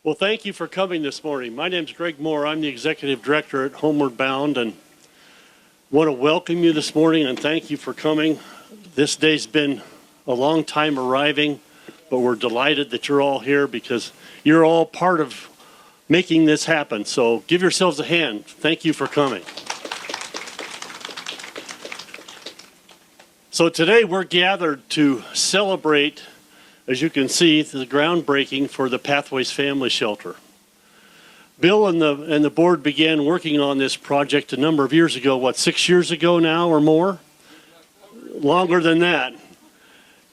Well, thank you for coming this morning. My name is Greg Moore. I'm the Executive Director at HomewardBound and want to welcome you this morning and thank you for coming. This day's been a long time arriving, but we're delighted that you're all here because you're all part of making this happen. So give yourselves a hand. Thank you for coming. So today we're gathered to celebrate, as you can see, the groundbreaking for the Pathways Family Shelter. Bill and the board began working on this project a number of years ago, what, 6 years ago now or more? Longer than that.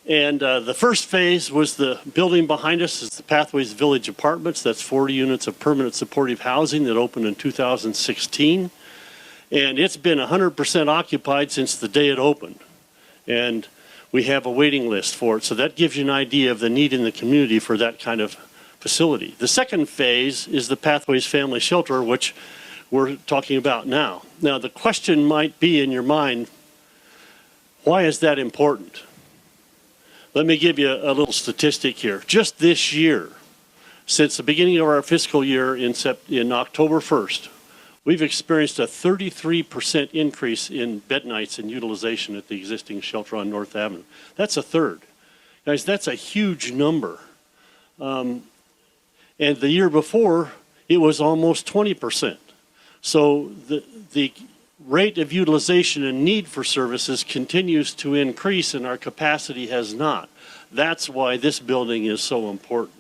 And the first phase was the building behind us is the Pathways Village Apartments. That's 40 units of permanent supportive housing that opened in 2016. And it's been 100% occupied since the day it opened. And we have a waiting list for it. So that gives you an idea of the need in the community for that kind of facility. The second phase is the Pathways Family Shelter, which we're talking about now. Now, the question might be in your mind, why is that important? Let me give you a little statistic here. Just this year, since the beginning of our fiscal year in October 1st, we've experienced a 33% increase in bed nights and utilization at the existing shelter on North Avenue. That's a third. Guys, that's a huge number. And the year before, it was almost 20%. So the rate of utilization and need for services continues to increase and our capacity has not. That's why this building is so important.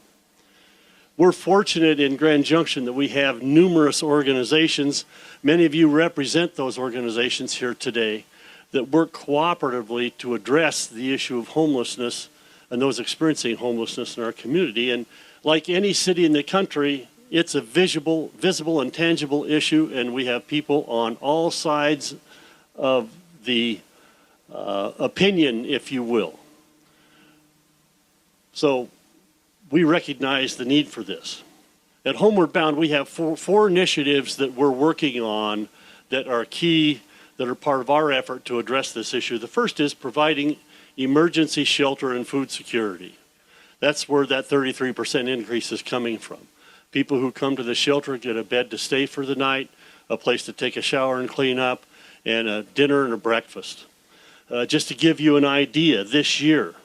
We're fortunate in Grand Junction that we have numerous organizations. Many of you represent those organizations here today that work cooperatively to address the issue of homelessness and those experiencing homelessness in our community. And like any city in the country, it's a visible and tangible issue, and we have people on all sides of the opinion, if you will. So we recognize the need for this. At HomewardBound, we have four initiatives that we're working on that are key, that are part of our effort to address this issue. The first is providing emergency shelter and food security. That's where that 33% increase is coming from. People who come to the shelter get a bed to stay for the night, a place to take a shower and clean up, and a dinner and a breakfast. Just to give you an idea, this year,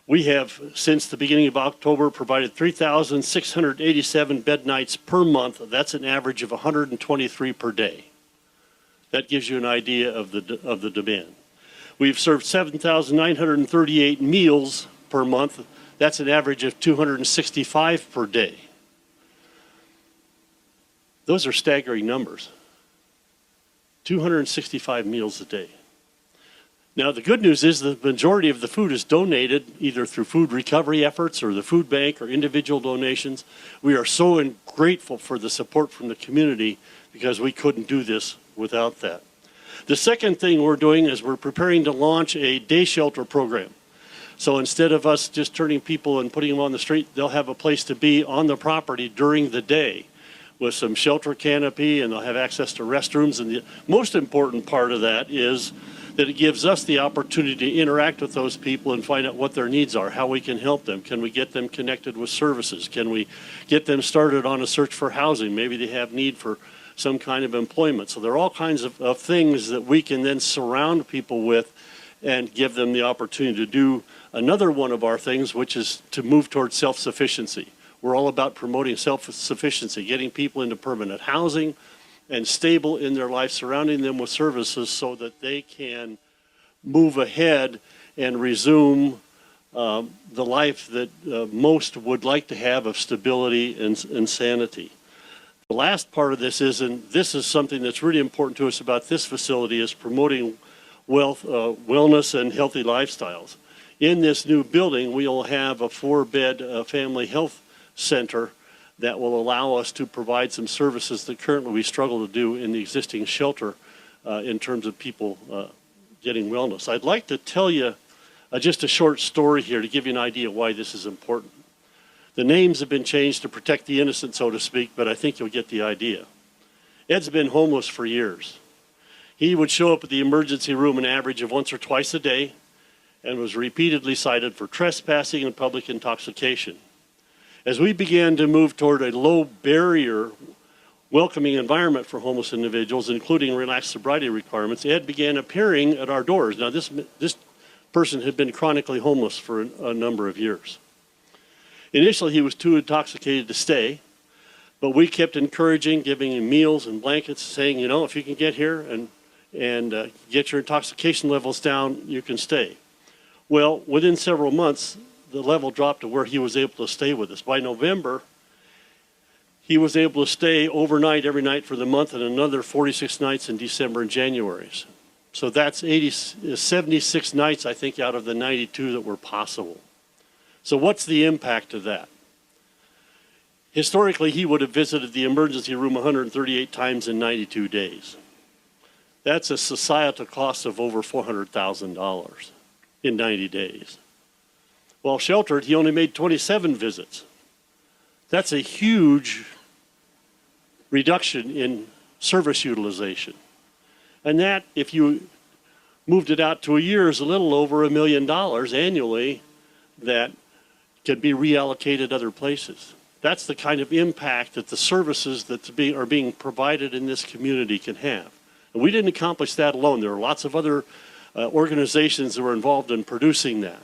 we have, since the beginning of October, provided 3,687 bed nights per month. That's an average of 123 per day. That gives you an idea of the demand. We've served 7,938 meals per month. That's an average of 265 per day. Those are staggering numbers. 265 meals a day. Now, the good news is the majority of the food is donated either through food recovery efforts or the food bank or individual donations. We are so grateful for the support from the community because we couldn't do this without that. The second thing we're doing is we're preparing to launch a day shelter program. So instead of us just turning people and putting them on the street, they'll have a place to be on the property during the day with some shelter canopy, and they'll have access to restrooms. And the most important part of that is that it gives us the opportunity to interact with those people and find out what their needs are, how we can help them. Can we get them connected with services? Can we get them started on a search for housing? Maybe they have need for some kind of employment. So there are all kinds of things that we can then surround people with and give them the opportunity to do another one of our things, which is to move towards self-sufficiency. We're all about promoting self-sufficiency, getting people into permanent housing and stable in their life, surrounding them with services so that they can move ahead and resume the life that most would like to have of stability and sanity. The last part of this is, and this is something that's really important to us about this facility, is promoting wellness and healthy lifestyles. In this new building, we'll have a 4-bed family health center that will allow us to provide some services that currently we struggle to do in the existing shelter in terms of people getting wellness. I'd like to tell you just a short story here to give you an idea why this is important. The names have been changed to protect the innocent, so to speak, but I think you'll get the idea. Ed's been homeless for years. He would show up at the emergency room an average of once or twice a day and was repeatedly cited for trespassing and public intoxication. As we began to move toward a low barrier, welcoming environment for homeless individuals, including relaxed sobriety requirements, Ed began appearing at our doors. Now, this person had been chronically homeless for a number of years. Initially, he was too intoxicated to stay, but we kept encouraging, giving him meals and blankets, saying, you know, if you can get here and get your intoxication levels down, you can stay. Well, within several months, the level dropped to where he was able to stay with us. By November, he was able to stay overnight every night for the month and another 46 nights in December and January. So that's 76 nights, I think, out of the 92 that were possible. So what's the impact of that? Historically, he would have visited the emergency room 138 times in 92 days. That's a societal cost of over $400,000 in 90 days. While sheltered, he only made 27 visits. That's a huge reduction in service utilization. And that, if you moved it out to a year, is a little over $1 million annually that could be reallocated other places. That's the kind of impact that the services that are being provided in this community can have. And we didn't accomplish that alone. There are lots of other organizations that were involved in producing that.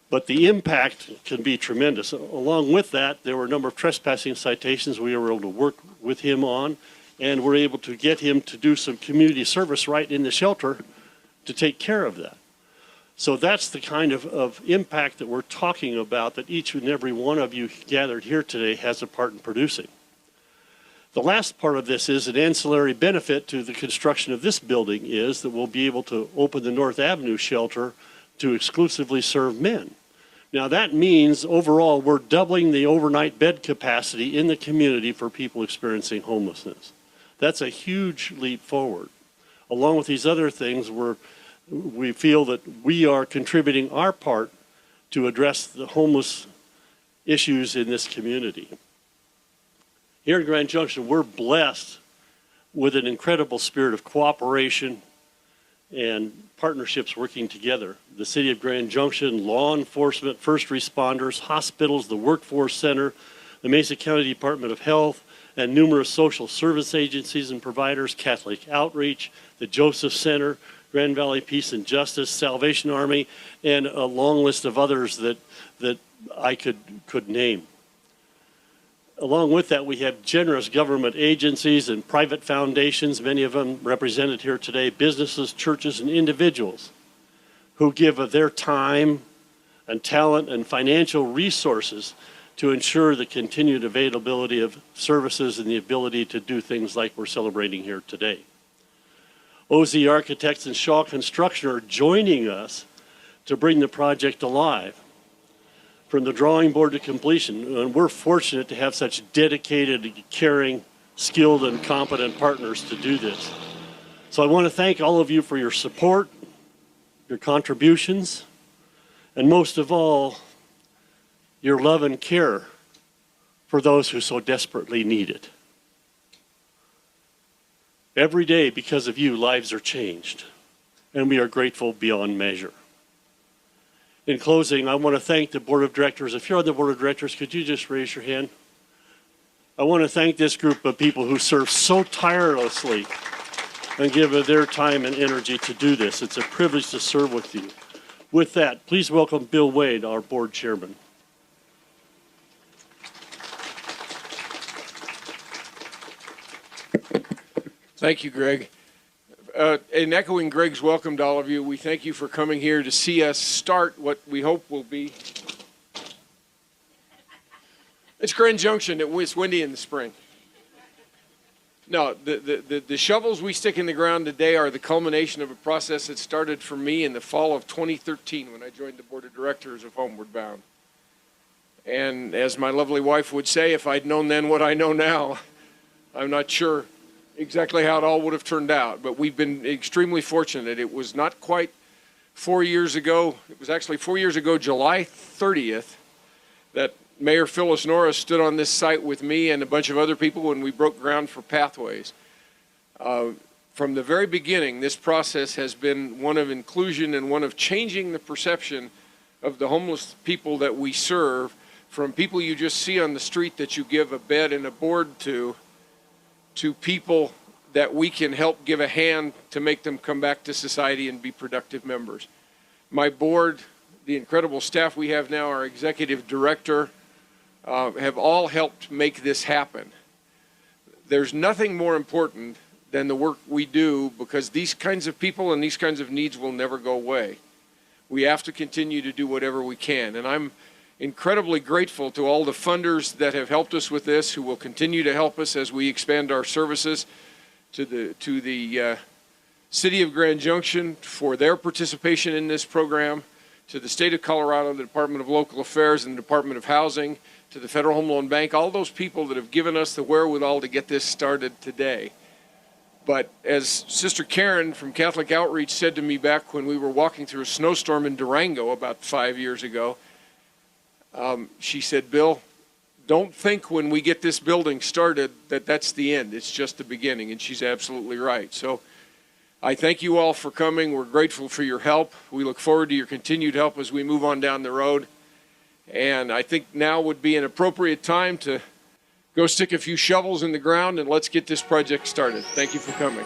But the impact can be tremendous. Along with that, there were a number of trespassing citations we were able to work with him on, and we're able to get him to do some community service right in the shelter to take care of that. So that's the kind of impact that we're talking about that each and every one of you gathered here today has a part in producing. The last part of this is an ancillary benefit to the construction of this building is that we'll be able to open the North Avenue shelter to exclusively serve men. Now that means overall we're doubling the overnight bed capacity in the community for people experiencing homelessness. That's a huge leap forward. Along with these other things, we feel that we are contributing our part to address the homeless issues in this community. Here in Grand Junction, we're blessed with an incredible spirit of cooperation and partnerships working together. The City of Grand Junction, law enforcement, first responders, hospitals, the Workforce Center, the Mesa County Department of Health, and numerous social service agencies and providers, Catholic Outreach, the Joseph Center, Grand Valley Peace and Justice, Salvation Army, and a long list of others that I could name. Along with that, we have generous government agencies and private foundations, many of them represented here today, businesses, churches, and individuals who give of their time and talent and financial resources to ensure the continued availability of services and the ability to do things like we're celebrating here today. OZ Architects and Shaw Construction are joining us to bring the project alive from the drawing board to completion. And we're fortunate to have such dedicated, caring, skilled, and competent partners to do this. So I want to thank all of you for your support, your contributions, and most of all, your love and care for those who so desperately need it. Every day, because of you, lives are changed, and we are grateful beyond measure. In closing, I want to thank the Board of Directors. If you're on the Board of Directors, could you just raise your hand? I want to thank this group of people who serve so tirelessly and give of their time and energy to do this. It's a privilege to serve with you. With that, please welcome Bill Wade, our Board Chairman. Thank you, Greg. And echoing Greg's welcome to all of you, we thank you for coming here to see us start what we hope will be. It's Grand Junction. It's windy in the spring. No, the shovels we stick in the ground today are the culmination of a process that started for me in the fall of 2013 when I joined the board of directors of HomewardBound. And as my lovely wife would say, if I'd known then what I know now, I'm not sure exactly how it all would have turned out, but we've been extremely fortunate. It was not quite 4 years ago. It was actually 4 years ago, July 30th, that Mayor Phyllis Norris stood on this site with me and a bunch of other people when we broke ground for Pathways. From the very beginning, this process has been one of inclusion and one of changing the perception of the homeless people that we serve from people you just see on the street that you give a bed and a board to people that we can help give a hand to make them come back to society and be productive members. My board, the incredible staff we have now, our executive director, have all helped make this happen. There's nothing more important than the work we do, because these kinds of people and these kinds of needs will never go away. We have to continue to do whatever we can. And I'm incredibly grateful to all the funders that have helped us with this, who will continue to help us as we expand our services, to the City of Grand Junction for their participation in this program, to the State of Colorado, the Department of Local Affairs and the Department of Housing, to the Federal Home Loan Bank, all those people that have given us the wherewithal to get this started today. But as Sister Karen from Catholic Outreach said to me back when we were walking through a snowstorm in Durango about 5 years ago, she said, "Bill, don't think when we get this building started that that's the end. It's just the beginning." And she's absolutely right. So I thank you all for coming. We're grateful for your help. We look forward to your continued help as we move on down the road. And I think now would be an appropriate time to go stick a few shovels in the ground, and let's get this project started. Thank you for coming.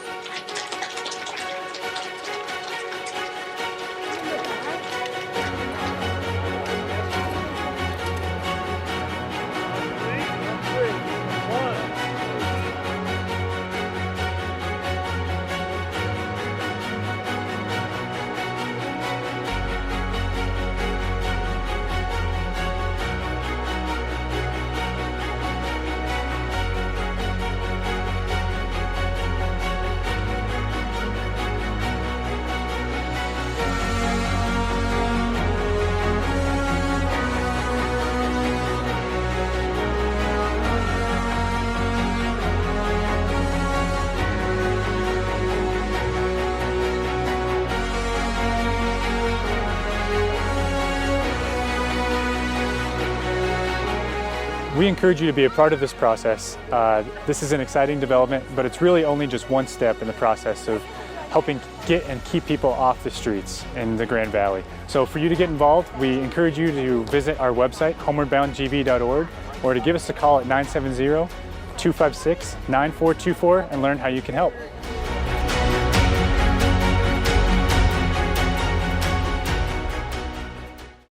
We encourage you to be a part of this process. This is an exciting development, but it's really only just one step in the process of helping get and keep people off the streets in the Grand Valley. So for you to get involved, we encourage you to visit our website, homewardboundgv.org, or to give us a call at 970-256-9424 and learn how you can help.